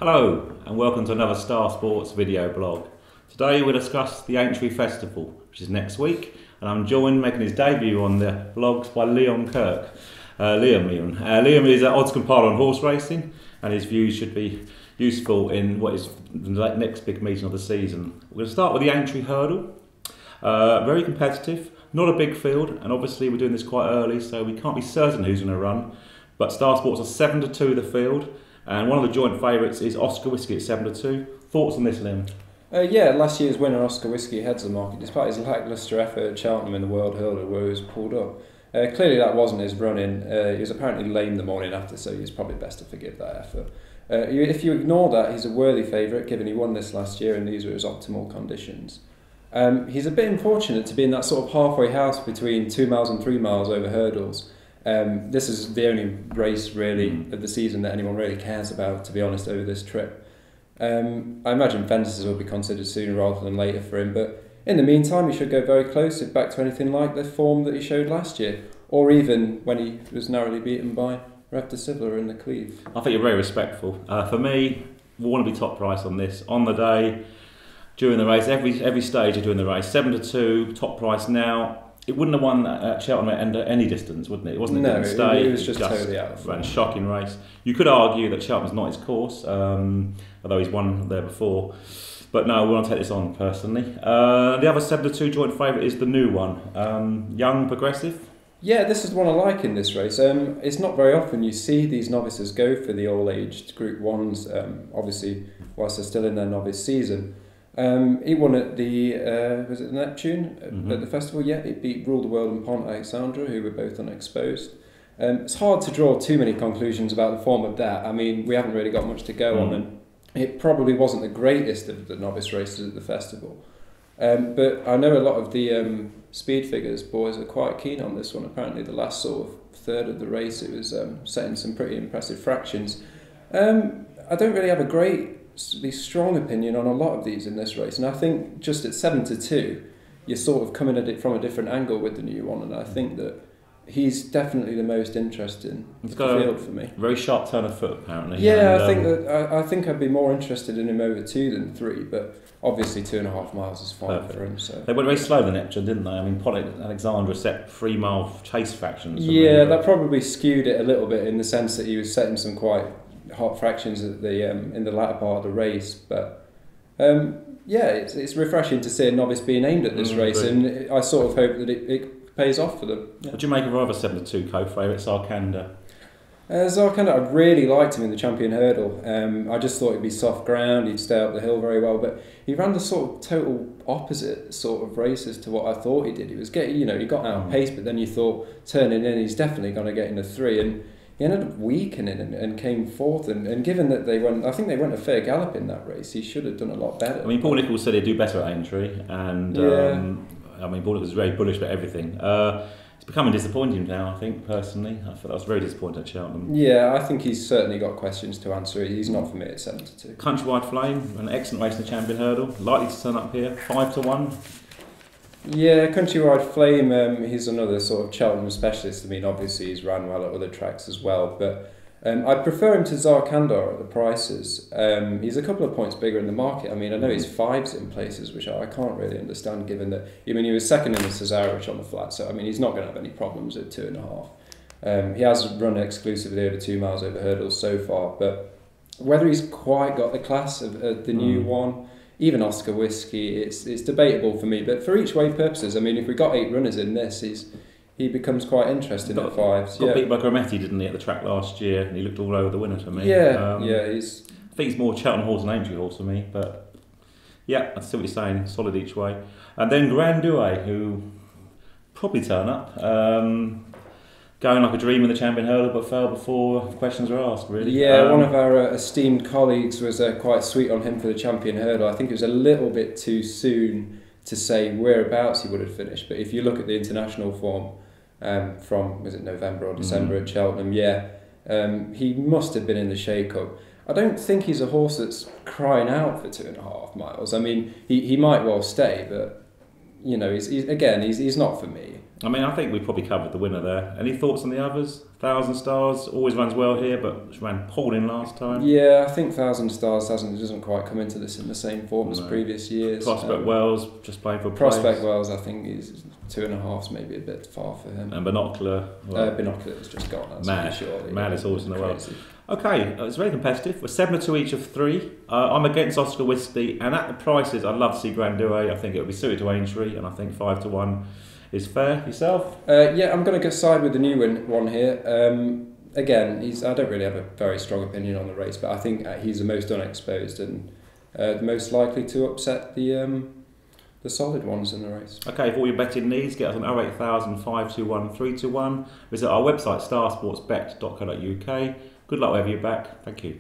Hello and welcome to another Star Sports video blog. Today we'll discuss the Aintree Festival, which is next week, and I'm joined making his debut on the vlogs by Liam Kirk. Liam is an odds compiler on horse racing, and his views should be useful in what is the next big meeting of the season. We're going to start with the Aintree Hurdle. Very competitive, not a big field, and obviously we're doing this quite early, so we can't be certain who's going to run. But Star Sports are 7-2 the field. And one of the joint favourites is Oscar Whiskey at 7-2. Thoughts on this, Liam? Yeah, last year's winner Oscar Whiskey heads the market despite his lacklustre effort at Cheltenham in the World Hurdle where he was pulled up. Clearly that wasn't his run-in. He was apparently lame the morning after, so he's probably best to forgive that effort. If you ignore that, he's a worthy favourite given he won this last year and these were his optimal conditions. He's a bit unfortunate to be in that sort of halfway house between 2 miles and 3 miles over hurdles. This is the only race really of the season that anyone really cares about, to be honest, over this trip. I imagine fences will be considered sooner rather than later for him, but in the meantime he should go very close if back to anything like the form that he showed last year, or even when he was narrowly beaten by Rev de Sivler in the Cleve. I think you're very respectful. For me, we want to be top price on this, on the day, during the race, every stage of doing the race. 7-2, top price now. It wouldn't have won at Cheltenham at any distance, wouldn't it? It wasn't. No, it was just totally out of form. Ran a shocking race. You could argue that Cheltenham's not his course, although he's won there before. But no, we want to take this on personally. The other 7-2 joint favourite is the new one, Young Progressive. Yeah, this is the one I like in this race. It's not very often you see these novices go for the all-aged Group 1s, obviously, whilst they're still in their novice season. He won at the was it Neptune at the festival? Yeah, he beat Rule the World and Pont Alexandra, who were both unexposed. It's hard to draw too many conclusions about the form of that. I mean, we haven't really got much to go on, and it probably wasn't the greatest of the novice races at the festival. But I know a lot of the speed figures boys are quite keen on this one. Apparently, the last sort of third of the race, it was setting some pretty impressive fractions. I don't really have a great strong opinion on a lot of these in this race, and I think just at 7-2 you're sort of coming at it from a different angle with the new one, and I think that he's definitely the most interesting field for me. Very sharp turn of foot apparently. Yeah, and, I think I'd be more interested in him over 2 than 3, but obviously 2.5 miles is fine for him. So they went very slow the Neptune, didn't they? I mean, Pont Alexandra set 3 mile chase fractions. Yeah, that probably skewed it a little bit in the sense that he was setting some quite hot fractions at the in the latter part of the race, but yeah, it's refreshing to see a novice being aimed at this race, and I sort of hope that it pays off for them. Yeah. What do you make of our other 7-2 co-favourite, Zarkandar? Zarkandar, I really liked him in the Champion Hurdle. I just thought he'd be soft ground, he'd stay up the hill very well, but he ran the sort of total opposite sort of races to what I thought he did. He was getting, he got out of pace, but then you thought turning in, he's definitely going to get in the 3, and he ended up weakening and came fourth, and given that I think they went a fair gallop in that race, he should have done a lot better. I mean, Paul Nichols said he'd do better at Aintree, and I mean, Paul Nichols was very bullish about everything. It's becoming disappointing now, I think, personally. I thought I was very disappointed at Cheltenham. Yeah, I think he's certainly got questions to answer. He's not for me at 7-2. Countrywide Flame, an excellent race in the Champion Hurdle, likely to turn up here, 5-1. Yeah, Countrywide Flame, he's another sort of Cheltenham specialist. I mean, obviously he's ran well at other tracks as well, but I prefer him to Zarkandar at the prices. He's a couple of points bigger in the market. I mean, I know he's 5s in places, which I can't really understand, given that, I mean, he was second in the Cesarewitch on the flat, so I mean, he's not going to have any problems at 2.5. He has run exclusively over 2 miles over hurdles so far, but whether he's quite got the class of the new one, even Oscar Whiskey, it's debatable for me. But for each way purposes, I mean, if we got 8 runners in this, he becomes quite interesting at 5s. Got beat by Grametti, didn't he, at the track last year? And he looked all over the winner to me. Yeah, I think he's more Cheltenham horse than Aintree horse for me. But yeah, I see what you're saying. Solid each way. And then Grand Douay, who probably turn up. Going like a dream in the Champion Hurdle, but fell before questions were asked, really. Yeah, one of our esteemed colleagues was quite sweet on him for the Champion Hurdle. I think it was a little bit too soon to say whereabouts he would have finished, but if you look at the international form from, was it November or December at Cheltenham, he must have been in the shake-up. I don't think he's a horse that's crying out for 2.5 miles. I mean, he might well stay, but he's not for me. I mean, I think we probably covered the winner there. Any thoughts on the others? 1,000 Stars always runs well here, but ran appalling last time. Yeah, I think 1,000 Stars doesn't quite come into this in the same form as previous years. Prospect Wells just playing for Prospect Wells, I think is 2.5's maybe a bit far for him. And Binocular. Well, Binocular's just gone. That's mad, surely. maddest horse in the world. Crazy. Okay, it's very competitive. We're 7-2 each of 3. I'm against Oscar Whiskey, and at the prices, I'd love to see Grandeur. I think it would be suited to Aintree, and I think 5-1 is fair. Yourself? Yeah, I'm going to go side with the new one here. Again, I don't really have a very strong opinion on the race, but I think he's the most unexposed and the most likely to upset the solid ones in the race. Okay, for all your betting needs, get us on 08000 521 321. Visit our website starsportsbet.co.uk. Good luck wherever you're back. Thank you.